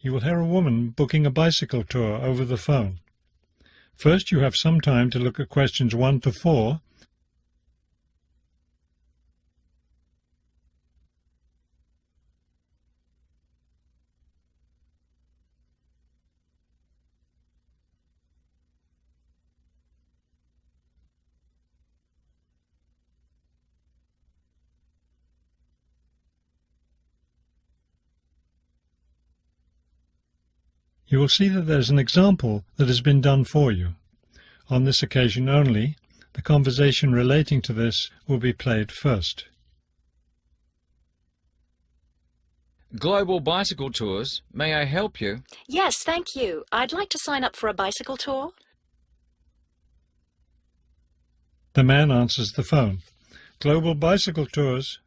you will hear a woman booking a bicycle tour over the phone. First, you have some time to look at questions 1 to 4. You will see that there is an example that has been done for you. On this occasion only, the conversation relating to this will be played first. Global bicycle tours. May I help you? Yes, thank you. I'd like to sign up for a bicycle tour. The man answers the phone. Global bicycle tours.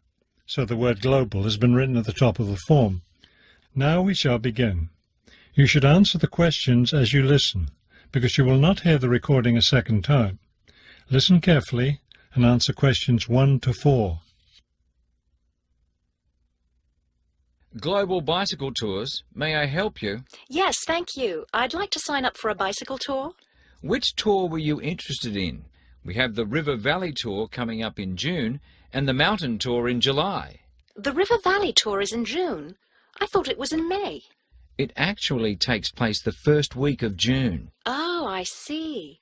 So the word global has been written at the top of the form. Now we shall begin. You should answer the questions as you listen, because you will not hear the recording a second time. Listen carefully and answer questions 1 to 4. Global bicycle tours. May I help you? Yes, thank you. I'd like to sign up for a bicycle tour. Which tour were you interested in? We have the River Valley tour coming up in June and the mountain tour in July. The River Valley tour is in June. I thought it was in May. It actually takes place the first week of June. Oh, I see.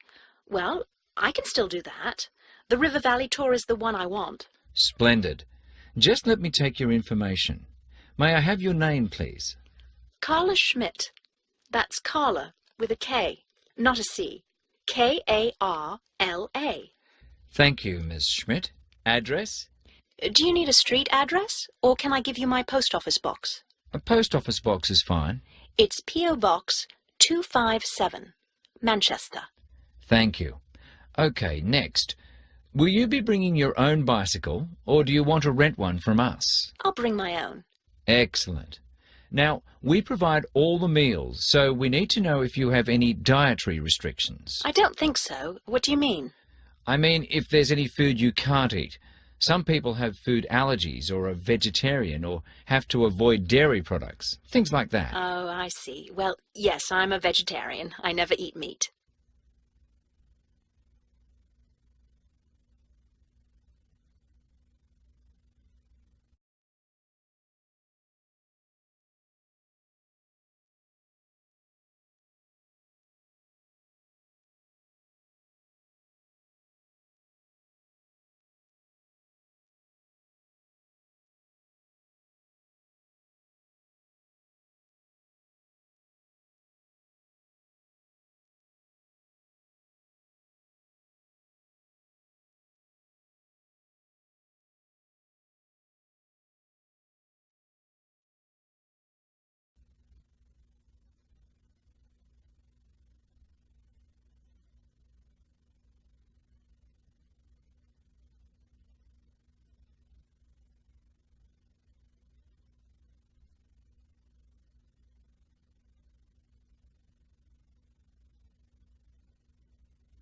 Well, I can still do that. The River Valley tour is the one I want. Splendid. Just let me take your information. May I have your name, please? Carla Schmidt. That's Carla with a K, not a C. K-A-R-L-A. Thank you, Miss Schmidt. Address? Do you need a street address, or can I give you my post office box? A post office box is fine. It's P.O. Box 257, Manchester. Thank you. Okay, next. Will you be bringing your own bicycle, or do you want to rent one from us? I'll bring my own. Excellent. Now, we provide all the meals, so we need to know if you have any dietary restrictions. I don't think so. What do you mean? I mean, if there's any food you can't eat. Some people have food allergies or are vegetarian or have to avoid dairy products, things like that. Oh, I see. Well, yes, I'm a vegetarian. I never eat meat.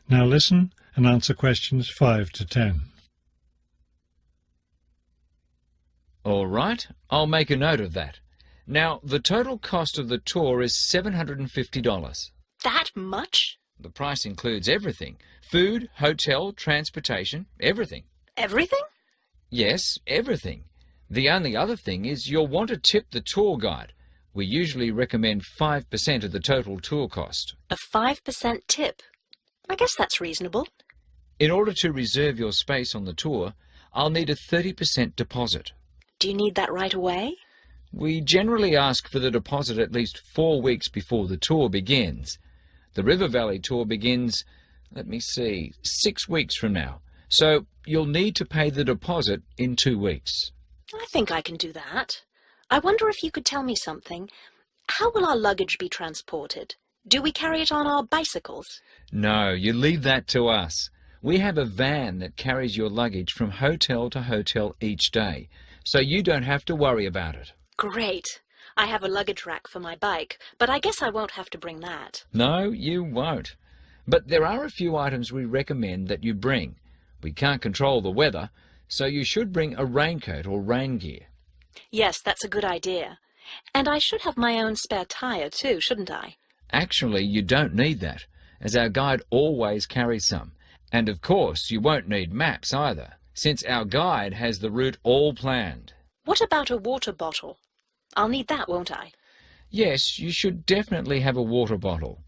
Now listen and answer questions 5 to 10. All right, I'll make a note of that. Now, the total cost of the tour is $750. That much? The price includes everything. Food, hotel, transportation, everything. Everything? Yes, everything. The only other thing is you'll want to tip the tour guide. We usually recommend 5% of the total tour cost. A 5% tip. I guess that's reasonable. In order to reserve your space on the tour, I'll need a 30% deposit. Do you need that right away? We generally ask for the deposit at least 4 weeks before the tour begins. The River Valley tour begins, 6 weeks from now. So you'll need to pay the deposit in 2 weeks. I think I can do that. I wonder if you could tell me something. How will our luggage be transported? Do we carry it on our bicycles? No, you leave that to us. We have a van that carries your luggage from hotel to hotel each day, so you don't have to worry about it. Great. I have a luggage rack for my bike, but I guess I won't have to bring that. No, you won't. But there are a few items we recommend that you bring. We can't control the weather, so you should bring a raincoat or rain gear. Yes, that's a good idea. And I should have my own spare tire too, shouldn't I? Actually, you don't need that, as our guide always carries some. And of course, you won't need maps either, since our guide has the route all planned. What about a water bottle? I'll need that, won't I? Yes, you should definitely have a water bottle.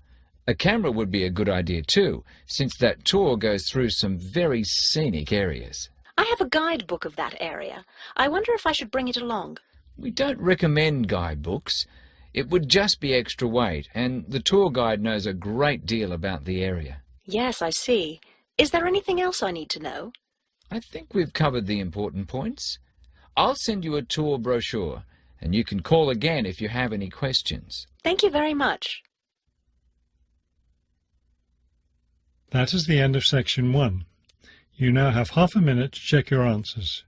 A camera would be a good idea too, since that tour goes through some very scenic areas. I have a guidebook of that area. I wonder if I should bring it along. We don't recommend guidebooks. It would just be extra weight, and the tour guide knows a great deal about the area. Yes, I see. Is there anything else I need to know? I think we've covered the important points. I'll send you a tour brochure, and you can call again if you have any questions. Thank you very much. That is the end of section 1. You now have half a minute to check your answers.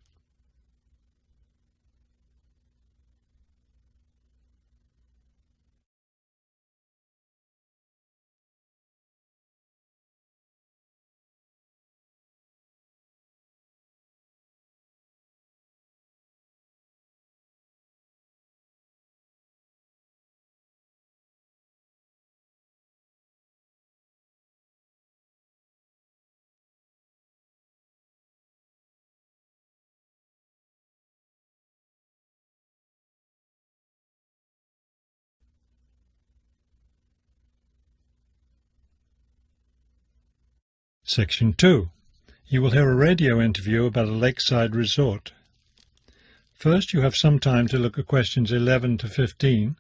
Section 2. You will hear a radio interview about a lakeside resort. First, you have some time to look at questions 11 to 15.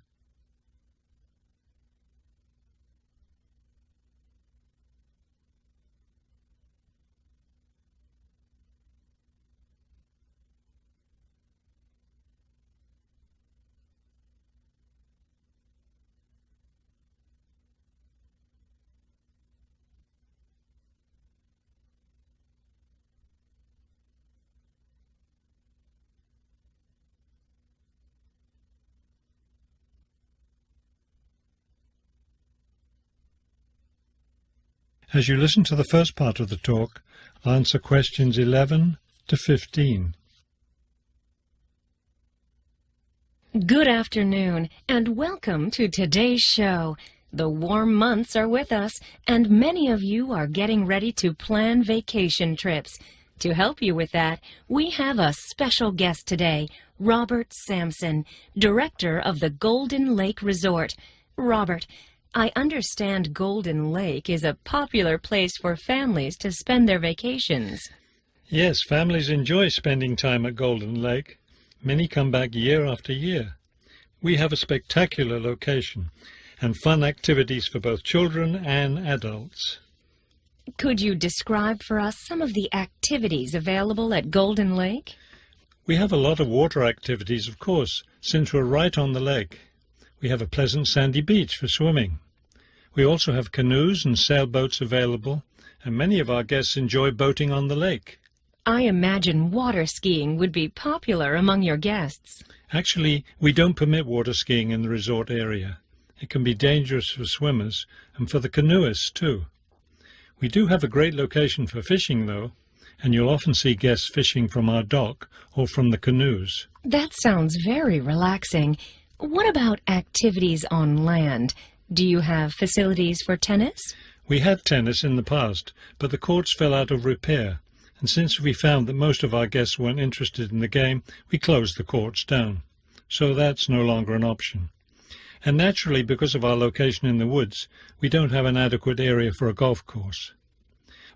As you listen to the first part of the talk, answer questions 11 to 15. Good afternoon, and welcome to today's show. The warm months are with us, and many of you are getting ready to plan vacation trips. To help you with that, we have a special guest today, Robert Sampson, director of the Golden Lake Resort. Robert, I understand Golden Lake is a popular place for families to spend their vacations. Yes, families enjoy spending time at Golden Lake. Many come back year after year. We have a spectacular location and fun activities for both children and adults. Could you describe for us some of the activities available at Golden Lake? We have a lot of water activities, of course, since we're right on the lake. We have a pleasant sandy beach for swimming. We also have canoes and sailboats available, and many of our guests enjoy boating on the lake. I imagine water skiing would be popular among your guests. Actually, we don't permit water skiing in the resort area. It can be dangerous for swimmers and for the canoeists too. We do have a great location for fishing, though, and you'll often see guests fishing from our dock or from the canoes. That sounds very relaxing. What about activities on land? Do you have facilities for tennis? We had tennis in the past, but the courts fell out of repair, and since we found that most of our guests weren't interested in the game, we closed the courts down. So that's no longer an option. And naturally, because of our location in the woods, we don't have an adequate area for a golf course.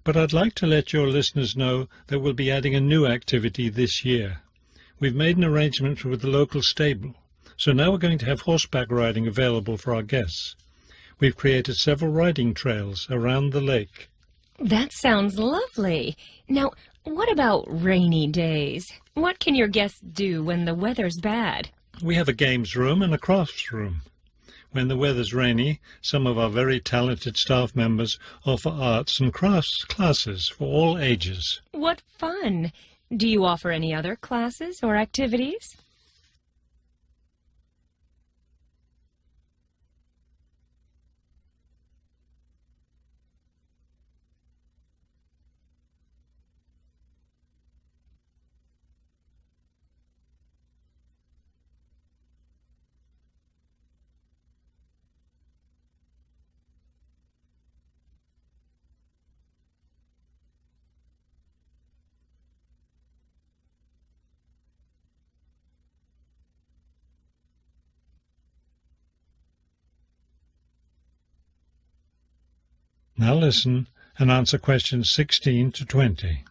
But I'd like to let your listeners know that we'll be adding a new activity this year. We've made an arrangement with the local stable, so now we're going to have horseback riding available for our guests. We've created several riding trails around the lake. That sounds lovely. Now, what about rainy days? What can your guests do when the weather's bad? We have a games room and a crafts room. When the weather's rainy, some of our very talented staff members offer arts and crafts classes for all ages. What fun! Do you offer any other classes or activities? Now listen and answer questions 16 to 20.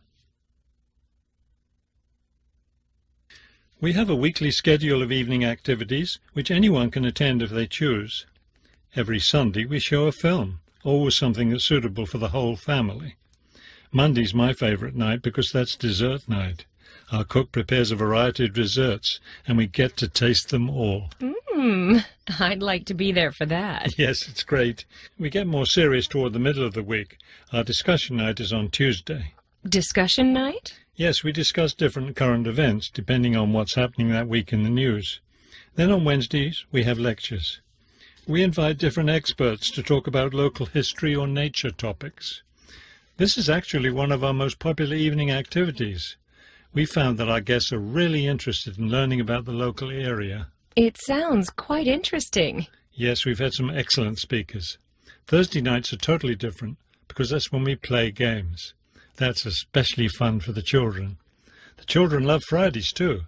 We have a weekly schedule of evening activities which anyone can attend if they choose. Every Sunday we show a film, always something that's suitable for the whole family. Monday's my favourite night because that's dessert night. Our cook prepares a variety of desserts and we get to taste them all. I'd like to be there for that. Yes, it's great. We get more serious toward the middle of the week. Our discussion night is on Tuesday. Discussion night? Yes, we discuss different current events depending on what's happening that week in the news. Then on Wednesdays we have lectures. We invite different experts to talk about local history or nature topics. This is actually one of our most popular evening activities. We found that our guests are really interested in learning about the local area. It sounds quite interesting. Yes, we've had some excellent speakers. Thursday nights are totally different because that's when we play games. That's especially fun for the children. The children love Fridays too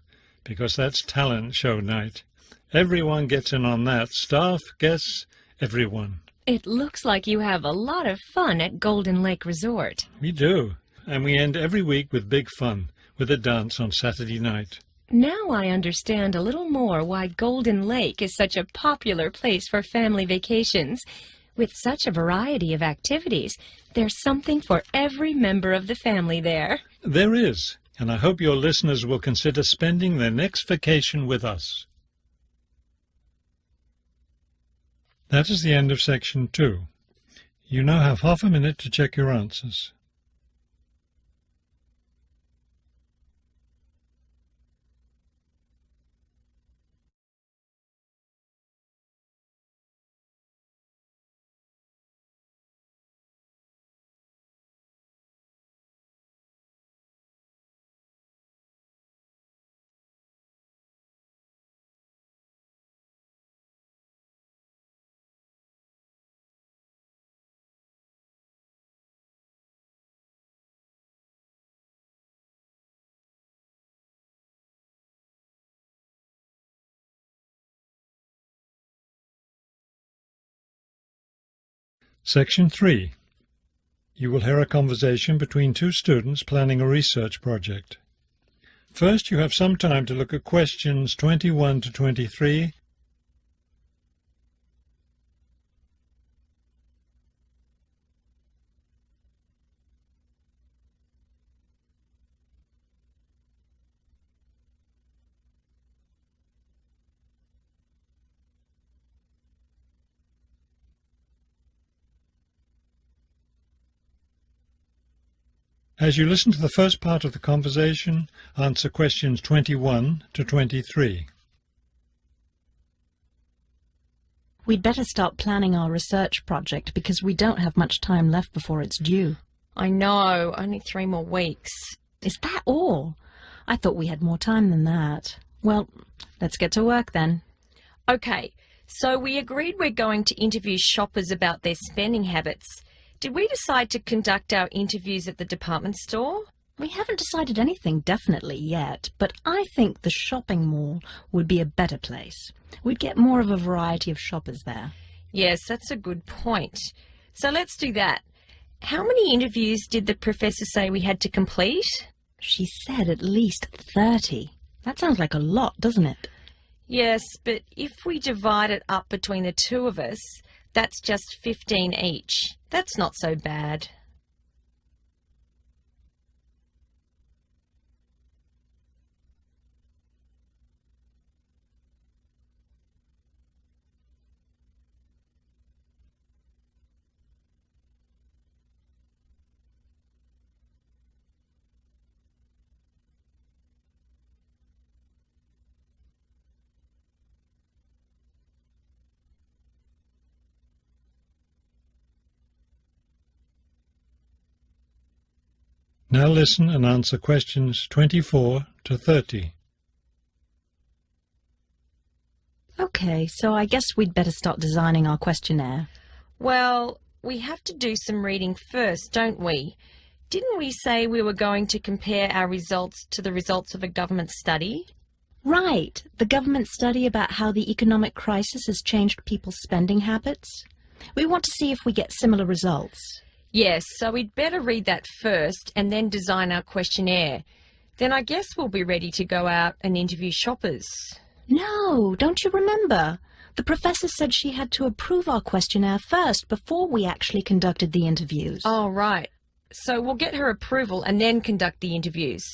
because that's talent show night. Everyone gets in on that. Staff, guests, everyone. It looks like you have a lot of fun at Golden Lake Resort. We do. And we end every week with big fun, with a dance on Saturday night. Now I understand a little more why Golden Lake is such a popular place for family vacations. With such a variety of activities, there's something for every member of the family there. There is, and I hope your listeners will consider spending their next vacation with us. That is the end of section 2. You now have half a minute to check your answers. Section 3. You will hear a conversation between two students planning a research project. First, you have some time to look at questions 21 to 23, As you listen to the first part of the conversation, answer questions 21 to 23. We'd better start planning our research project because we don't have much time left before it's due. I know, only 3 more weeks. Is that all? I thought we had more time than that. Well, let's get to work then. Okay, so we agreed we're going to interview shoppers about their spending habits. Did we decide to conduct our interviews at the department store? We haven't decided anything definitely yet, but I think the shopping mall would be a better place. We'd get more of a variety of shoppers there. Yes, that's a good point. So let's do that. How many interviews did the professor say we had to complete? She said at least 30. That sounds like a lot, doesn't it? Yes, but if we divide it up between the 2 of us, that's just 15 each. That's not so bad. Now listen and answer questions 24 to 30. Okay, so I guess we'd better start designing our questionnaire. Well, we have to do some reading first, don't we? Didn't we say we were going to compare our results to the results of a government study? Right, the government study about how the economic crisis has changed people's spending habits. We want to see if we get similar results. Yes, so we'd better read that first and then design our questionnaire. Then I guess we'll be ready to go out and interview shoppers. No, don't you remember? The professor said she had to approve our questionnaire first before we actually conducted the interviews. Oh, right. So we'll get her approval and then conduct the interviews.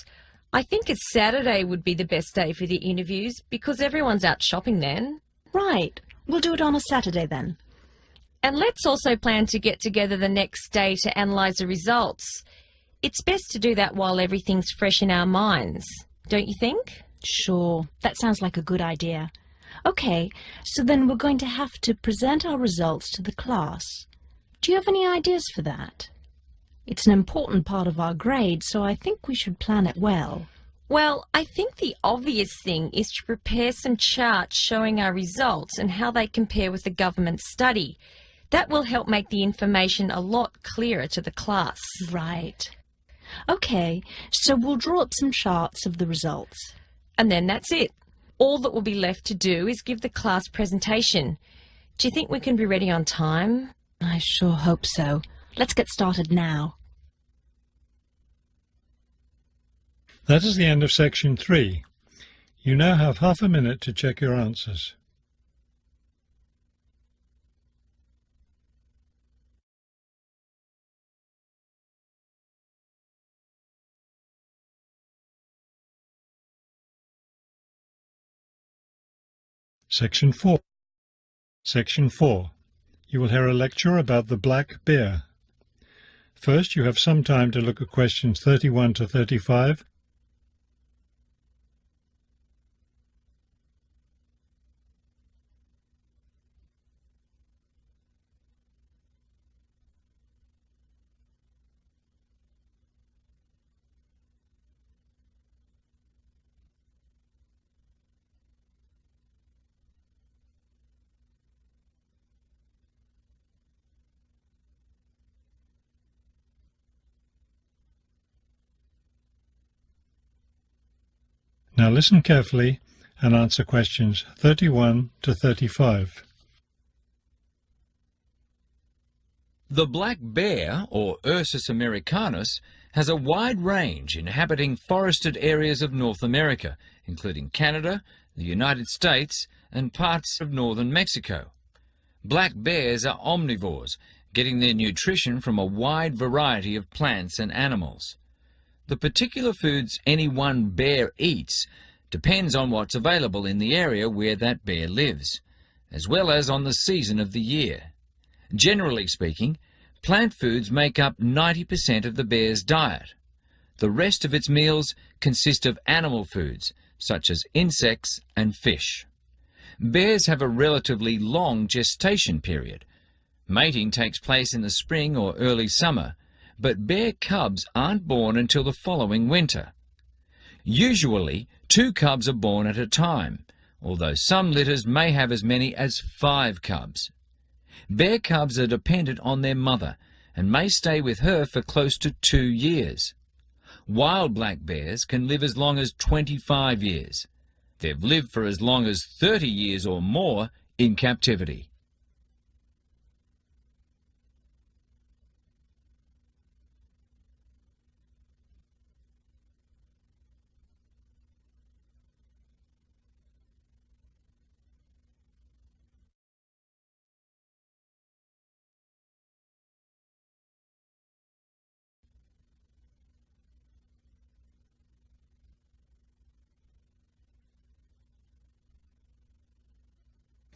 I think a Saturday would be the best day for the interviews because everyone's out shopping then. Right. We'll do it on a Saturday then. And let's also plan to get together the next day to analyse the results. It's best to do that while everything's fresh in our minds, don't you think? Sure. That sounds like a good idea. Okay, so then we're going to have to present our results to the class. Do you have any ideas for that? It's an important part of our grade, so I think we should plan it well. Well, I think the obvious thing is to prepare some charts showing our results and how they compare with the government study. That will help make the information a lot clearer to the class. Right. Okay, so we'll draw up some charts of the results. And then that's it. All that will be left to do is give the class presentation. Do you think we can be ready on time? I sure hope so. Let's get started now. That is the end of section 3. You now have half a minute to check your answers. Section 4. Section 4. You will hear a lecture about the black bear. First, you have some time to look at questions 31 to 35. Now listen carefully and answer questions 31 to 35. The black bear, or Ursus americanus, has a wide range inhabiting forested areas of North America, including Canada, the United States, and parts of northern Mexico. Black bears are omnivores, getting their nutrition from a wide variety of plants and animals. The particular foods any one bear eats depends on what's available in the area where that bear lives, as well as on the season of the year. Generally speaking, plant foods make up 90% of the bear's diet. The rest of its meals consist of animal foods, such as insects and fish. Bears have a relatively long gestation period. Mating takes place in the spring or early summer, but bear cubs aren't born until the following winter. Usually, 2 cubs are born at a time, although some litters may have as many as 5 cubs. Bear cubs are dependent on their mother and may stay with her for close to 2 years. Wild black bears can live as long as 25 years. They've lived for as long as 30 years or more in captivity.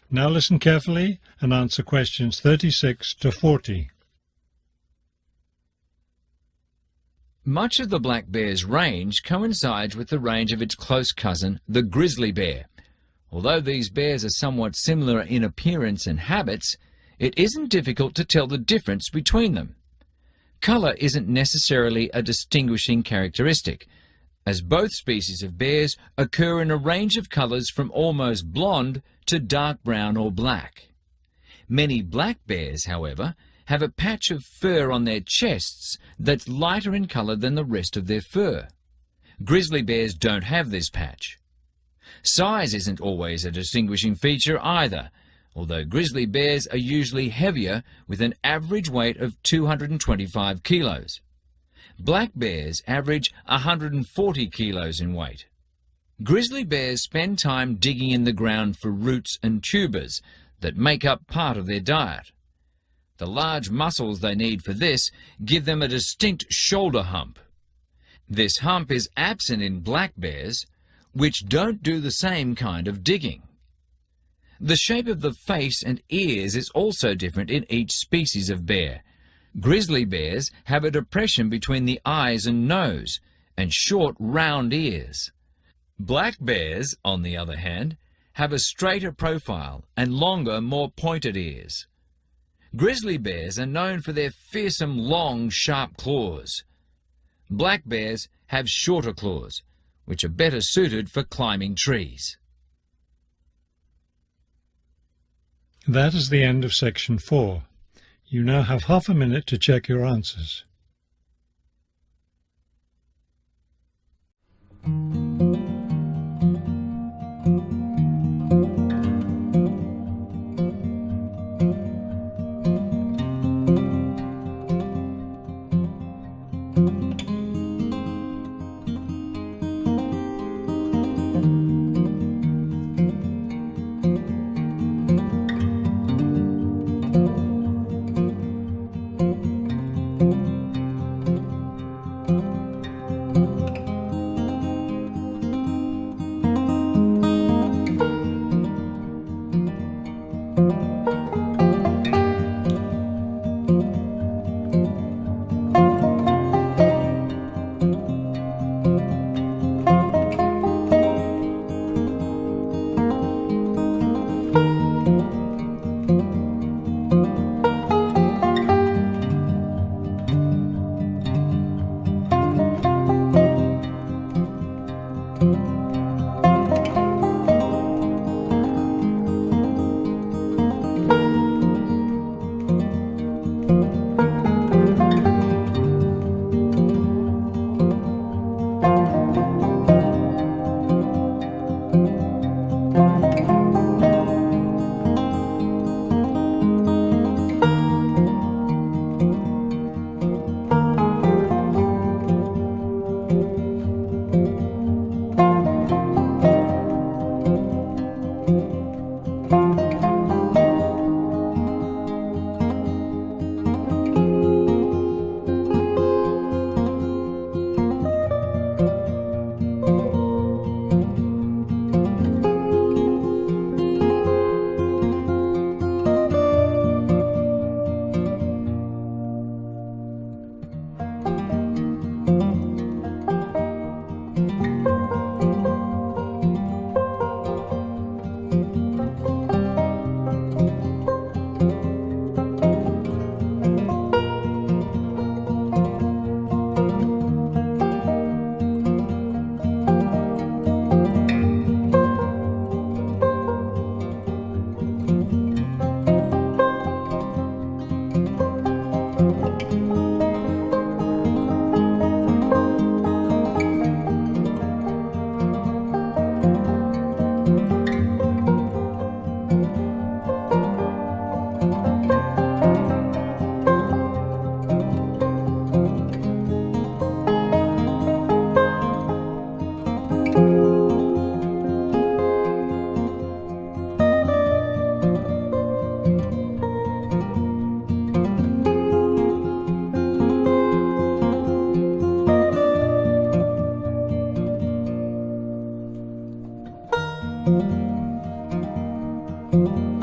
Now listen carefully and answer questions 36 to 40. Much of the black bear's range coincides with the range of its close cousin, the grizzly bear. Although these bears are somewhat similar in appearance and habits, it isn't difficult to tell the difference between them. Colour isn't necessarily a distinguishing characteristic, as both species of bears occur in a range of colours from almost blonde to dark brown or black. Many black bears, however, have a patch of fur on their chests that's lighter in colour than the rest of their fur. Grizzly bears don't have this patch. Size isn't always a distinguishing feature either. although grizzly bears are usually heavier with an average weight of 225 kilos. Black bears average 140 kilos in weight. Grizzly bears spend time digging in the ground for roots and tubers that make up part of their diet. The large muscles they need for this give them a distinct shoulder hump. This hump is absent in black bears, which don't do the same kind of digging. The shape of the face and ears is also different in each species of bear. Grizzly bears have a depression between the eyes and nose, and short, round ears. Black bears, on the other hand, have a straighter profile and longer, more pointed ears. Grizzly bears are known for their fearsome, long, sharp claws. Black bears have shorter claws, which are better suited for climbing trees. That is the end of section 4. You now have half a minute to check your answers. Thank you.